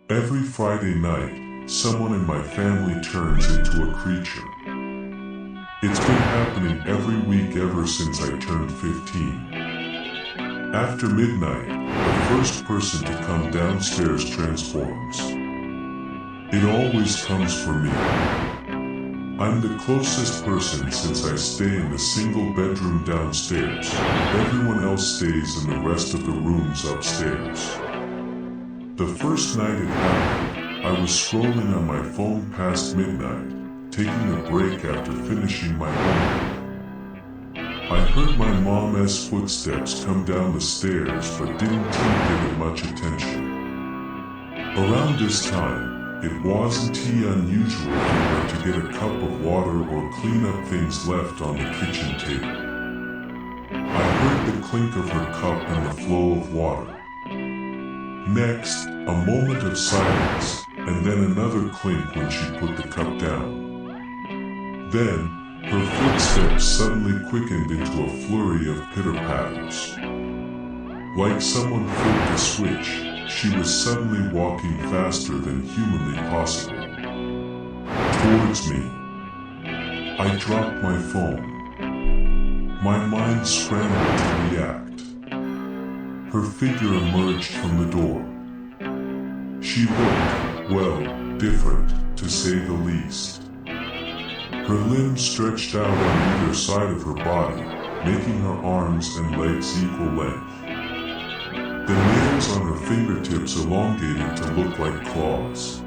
Every Friday night, someone in my family turns into a creature. It's been happening every week ever since I turned 15. After midnight, the first person to come downstairs transforms. It always comes for me. I'm the closest person since I stay in the single bedroom downstairs. Everyone else stays in the rest of the rooms upstairs. The first night it happened, I was scrolling on my phone past midnight, taking a break after finishing my homework. I heard my mom's footsteps come down the stairs but didn't give it much attention. Around this time, it wasn't unusual for her to get a cup of water or clean up things left on the kitchen table. I heard the clink of her cup and the flow of water. Next, a moment of silence, and then another clink when she put the cup down. Then, her footsteps suddenly quickened into a flurry of pitter-patters. Like someone flipped a switch, she was suddenly walking faster than humanly possible. Towards me. I dropped my phone. My mind scrambled to react. Her figure emerged from the door. She looked, well, different, to say the least. Her limbs stretched out on either side of her body, making her arms and legs equal length. The nails on her fingertips elongated to look like claws.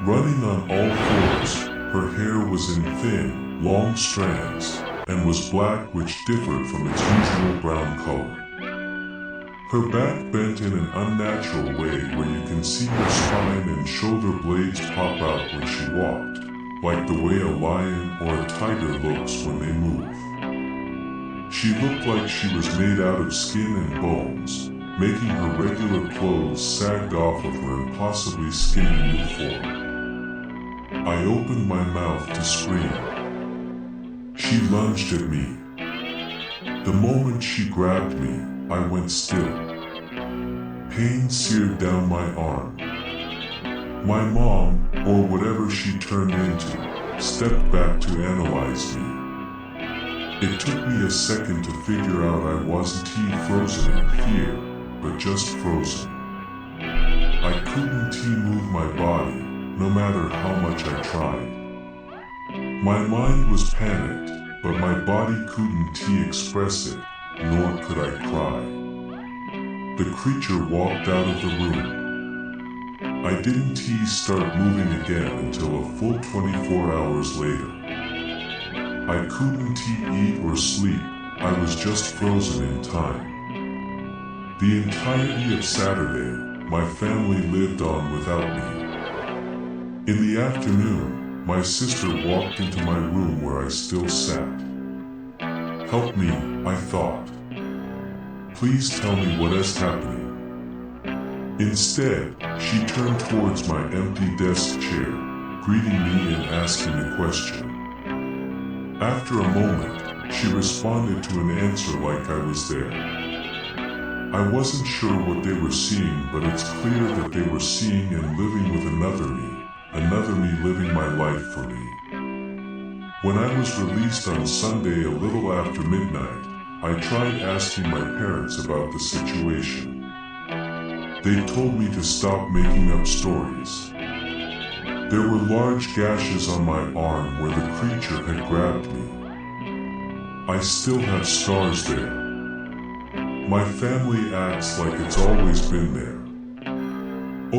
Running on all fours, her hair was in thin, long strands, and was black, which differed from its usual brown color. Her back bent in an unnatural way where you can see her spine and shoulder blades pop out when she walked, like the way a lion or a tiger looks when they move. She looked like she was made out of skin and bones, making her regular clothes sagged off of her impossibly skinny new form. I opened my mouth to scream. She lunged at me. The moment she grabbed me, I went still. Pain seared down my arm. My mom, or whatever she turned into, stepped back to analyze me. It took me a second to figure out I wasn't frozen in fear, but just frozen. I couldn't move my body, no matter how much I tried. My mind was panicked, but my body couldn't express it, nor could I cry. The creature walked out of the room. I didn't start moving again until a full 24 hours later. I couldn't eat or sleep, I was just frozen in time. The entirety of Saturday, my family lived on without me. In the afternoon, my sister walked into my room where I still sat. Help me, I thought. Please tell me what is happening. Instead, she turned towards my empty desk chair, greeting me and asking a question. After a moment, she responded to an answer like I was there. I wasn't sure what they were seeing, but it's clear that they were seeing and living with another me living my life for me. When I was released on Sunday a little after midnight, I tried asking my parents about the situation. They told me to stop making up stories. There were large gashes on my arm where the creature had grabbed me. I still have scars there. My family acts like it's always been there.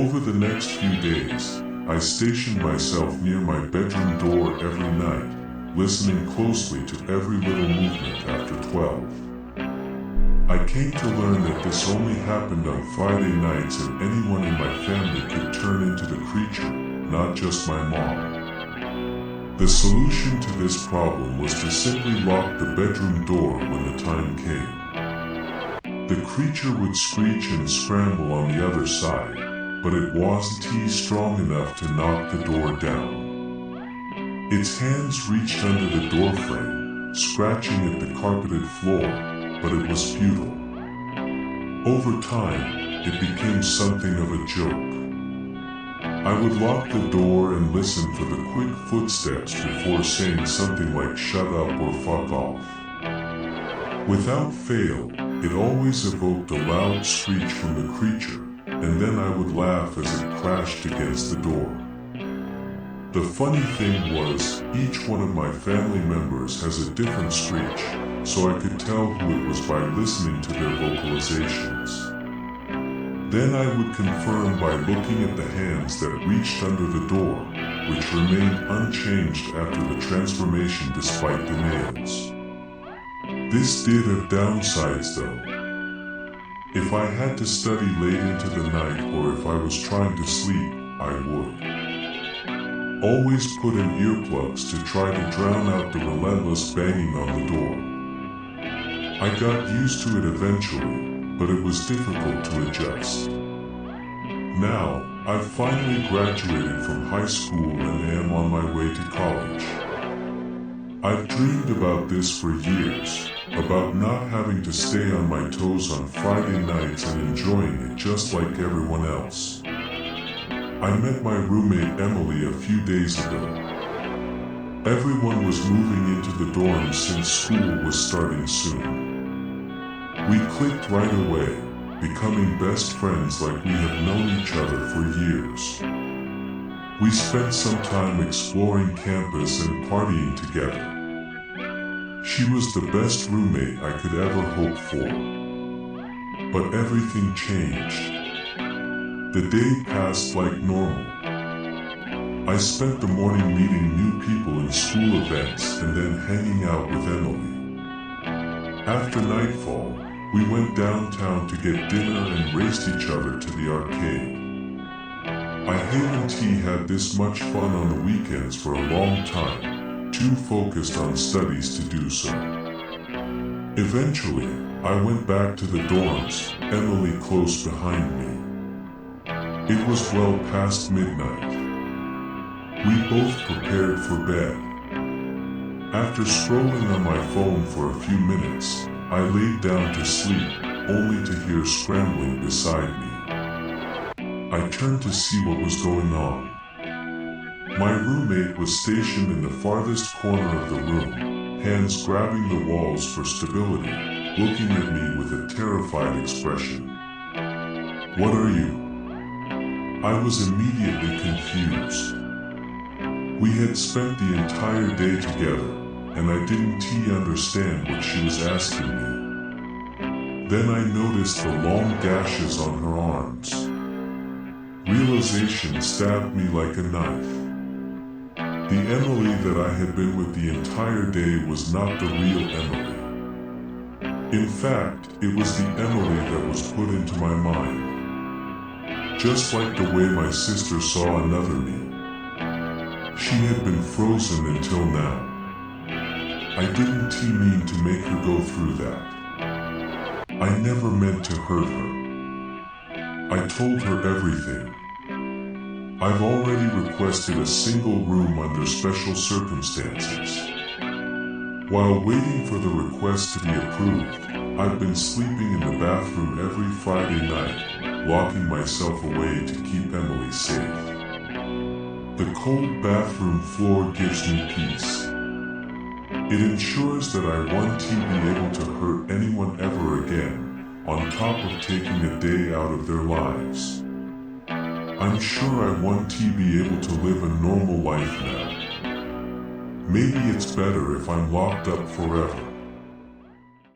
Over the next few days, I stationed myself near my bedroom door every night, listening closely to every little movement after 12. I came to learn that this only happened on Friday nights and anyone in my family could turn into the creature, not just my mom. The solution to this problem was to simply lock the bedroom door when the time came. The creature would screech and scramble on the other side, but it wasn't strong enough to knock the door down. Its hands reached under the doorframe, scratching at the carpeted floor, but it was futile. Over time, it became something of a joke. I would lock the door and listen for the quick footsteps before saying something like "shut up" or "fuck off." Without fail, it always evoked a loud screech from the creature, and then I would laugh as it crashed against the door. The funny thing was, each one of my family members has a different screech, so I could tell who it was by listening to their vocalizations. Then I would confirm by looking at the hands that reached under the door, which remained unchanged after the transformation despite the nails. This did have downsides though. If I had to study late into the night or if I was trying to sleep, I would always put in earplugs to try to drown out the relentless banging on the door. I got used to it eventually, but it was difficult to adjust. Now, I've finally graduated from high school and am on my way to college. I've dreamed about this for years, about not having to stay on my toes on Friday nights and enjoying it just like everyone else. I met my roommate Emily a few days ago. Everyone was moving into the dorms since school was starting soon. We clicked right away, becoming best friends like we have known each other for years. We spent some time exploring campus and partying together. She was the best roommate I could ever hope for. But everything changed. The day passed like normal. I spent the morning meeting new people in school events and then hanging out with Emily. After nightfall, we went downtown to get dinner and raced each other to the arcade. I haven't had this much fun on the weekends for a long time, too focused on studies to do so. Eventually, I went back to the dorms, Emily close behind me. It was well past midnight. We both prepared for bed. After scrolling on my phone for a few minutes, I laid down to sleep, only to hear scrambling beside me. I turned to see what was going on. My roommate was stationed in the farthest corner of the room, hands grabbing the walls for stability, looking at me with a terrified expression. "What are you?" I was immediately confused. We had spent the entire day together, and I didn't understand what she was asking me. Then I noticed the long gashes on her arms. Realization stabbed me like a knife. The Emily that I had been with the entire day was not the real Emily. In fact, it was the Emily that was put into my mind. Just like the way my sister saw another me. She had been frozen until now. I didn't mean to make her go through that. I never meant to hurt her. I told her everything. I've already requested a single room under special circumstances. While waiting for the request to be approved, I've been sleeping in the bathroom every Friday night, locking myself away to keep Emily safe. The cold bathroom floor gives me peace. It ensures that I won't be able to hurt anyone ever again, on top of taking a day out of their lives. I'm sure I won't be able to live a normal life now. Maybe it's better if I'm locked up forever.